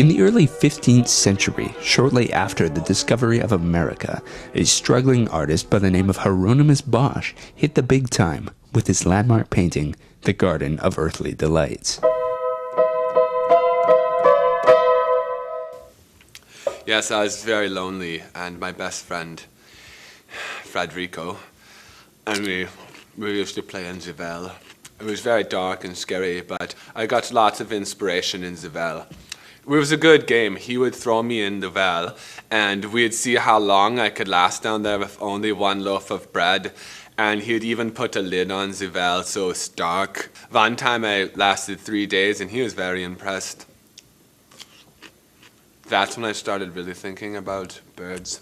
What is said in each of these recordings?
In the early 15th century, shortly after the discovery of America, a struggling artist by the name of Hieronymus Bosch hit the big time with his landmark painting, The Garden of Earthly Delights. Yes, I was very lonely, and my best friend, Federico, and we used to play in Zivelle. It was very dark and scary, but I got lots of inspiration in Zivelle. It was a good game. He would throw me in the well, and we'd see how long I could last down there with only one loaf of bread. And he'd even put a lid on Zivelle so it's dark. One time I lasted 3 days, and he was very impressed. That's when I started really thinking about birds.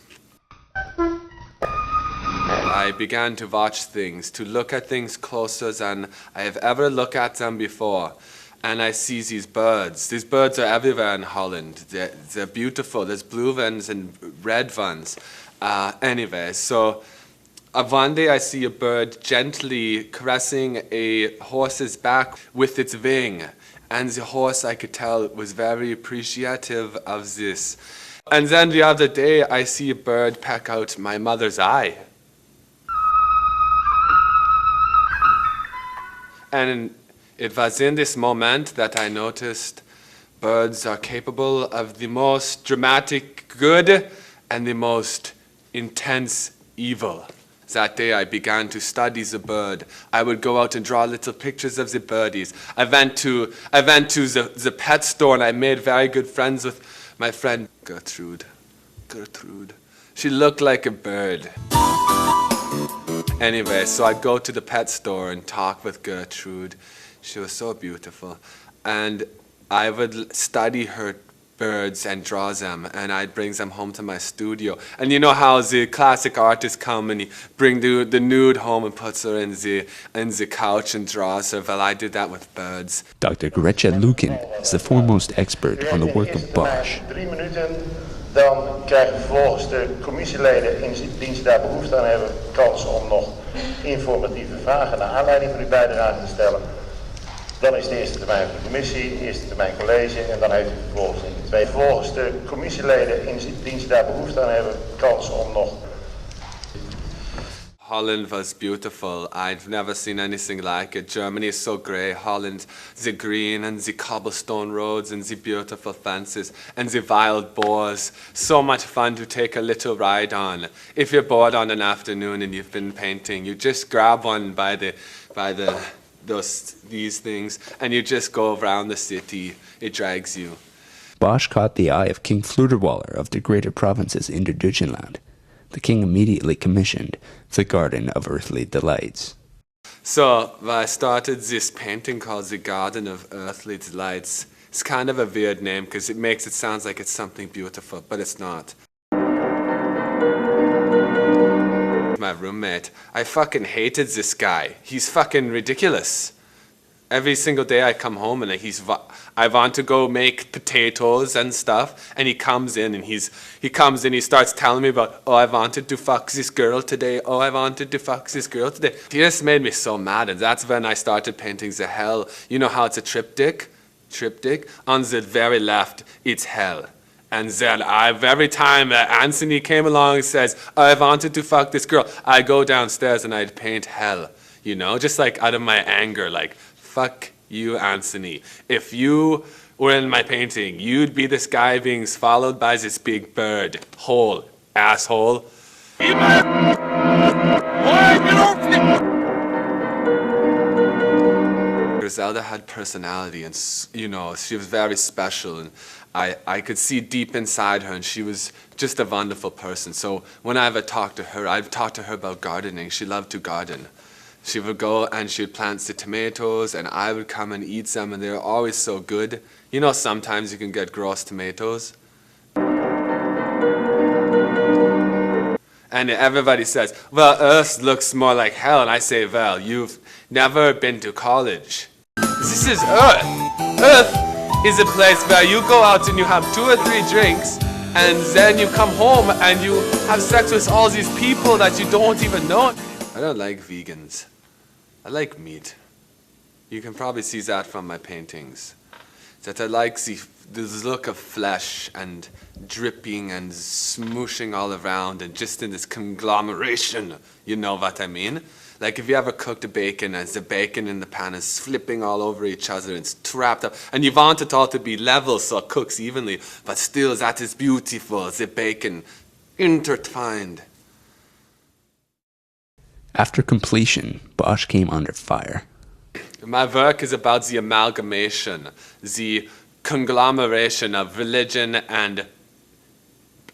I began to watch things, to look at things closer than I have ever looked at them before. And I see these birds. These birds are everywhere in Holland. They're beautiful. There's blue ones and red ones. Anyway, so one day I see a bird gently caressing a horse's back with its wing. And the horse, I could tell, was very appreciative of this. And then the other day I see a bird peck out my mother's eye. And it was in this moment that I noticed birds are capable of the most dramatic good and the most intense evil. That day I began to study the bird. I would go out and draw little pictures of the birdies. I went to the pet store, and I made very good friends with my friend Gertrude. She looked like a bird. Anyway, so I'd go to the pet store and talk with Gertrude. She was so beautiful. And I would study her birds and draw them, and I'd bring them home to my studio. And you know how the classic artists come and he bring the nude home and puts her in the couch and draws her. Well, I did that with birds. Dr. Gretchen Lukin is the foremost expert on the work of Bosch. 3 minuten, dan krijgen vervolgens de commissieleden, indien ze daar behoefte aan hebben, kans om nog informatieve vragen naar aanleiding van uw bijdrage te stellen. Dan is de eerste termijn van de commissie, de eerste termijn college, en dan heeft u vervolgens in de tweede. Vervolgens de commissieleden, indien ze daar behoefte aan hebben, kans om nog. Holland was beautiful. I've never seen anything like it. Germany is so great. Holland, the green and the cobblestone roads and the beautiful fences and the wild boars. So much fun to take a little ride on. If you're bored on an afternoon and you've been painting, you just grab one by these things, and you just go around the city. It drags you. Bosch caught the eye of King Fluterwaller of the Greater Provinces in Duitsland. The king immediately commissioned The Garden of Earthly Delights. So I started this painting called The Garden of Earthly Delights. It's kind of a weird name because it makes it sound like it's something beautiful, but it's not. My roommate, I fucking hated this guy. He's fucking ridiculous. Every single day I come home and I want to go make potatoes and stuff, and he comes in and he starts telling me about, oh, I wanted to fuck this girl today, oh, I wanted to fuck this girl today. He just made me so mad, and that's when I started painting the hell. You know how it's a triptych? On the very left, it's hell. And then every time Anthony came along and says, oh, I wanted to fuck this girl, I go downstairs and I'd paint hell, you know, just like out of my anger, like, fuck you, Anthony. If you were in my painting, you'd be this guy being swallowed by this big bird. Hole, asshole. Griselda had personality, and you know, she was very special, and I could see deep inside her, and she was just a wonderful person. So when I ever talked to her, I'd talk to her about gardening. She loved to garden. She would go and she would plant the tomatoes, and I would come and eat them, and they were always so good. You know, sometimes you can get gross tomatoes. And everybody says, well, Earth looks more like hell. And I say, well, you've never been to college. This is Earth. Earth is a place where you go out and you have 2 or 3 drinks, and then you come home and you have sex with all these people that you don't even know. I don't like vegans. I like meat. You can probably see that from my paintings. That I like the look of flesh and dripping and smooshing all around and just in this conglomeration, you know what I mean? Like if you ever cooked a bacon and the bacon in the pan is flipping all over each other and it's trapped up and you want it all to be level so it cooks evenly, but still that is beautiful, the bacon intertwined. After completion, Bosch came under fire. My work is about the amalgamation, the conglomeration of religion and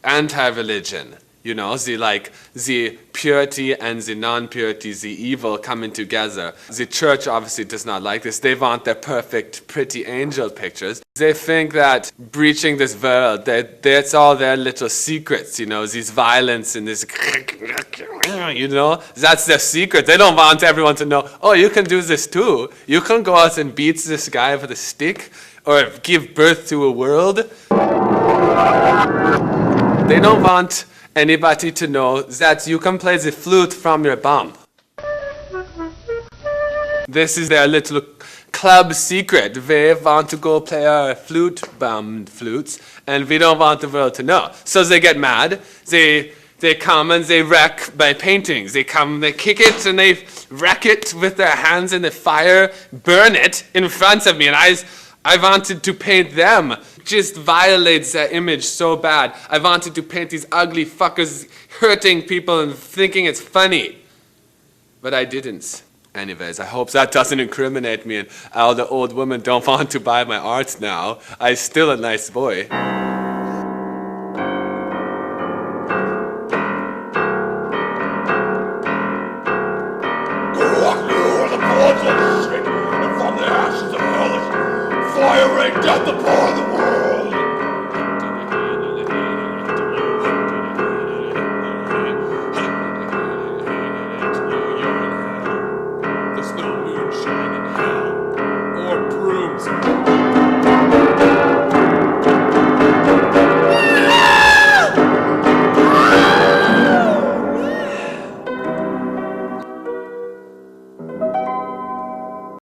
anti-religion. You know, the purity and the non-purity, the evil coming together. The church obviously does not like this. They want their perfect, pretty angel pictures. They think that breaching this world, that's all their little secrets, you know, this violence and this, you know, that's their secret. They don't want everyone to know, oh, you can do this too. You can go out and beat this guy with a stick or give birth to a world. They don't want anybody to know that you can play the flute from your bum. This is their little club secret. They want to go play our flute-bummed flutes, and we don't want the world to know. So they get mad. They come and they wreck my paintings. They come, they kick it, and they wreck it with their hands in the fire, burn it in front of me, and I wanted to paint them. Just violates that image so bad. I wanted to paint these ugly fuckers hurting people and thinking it's funny. But I didn't. Anyways, I hope that doesn't incriminate me and all the old women don't want to buy my art now. I'm still a nice boy. Fire rained down the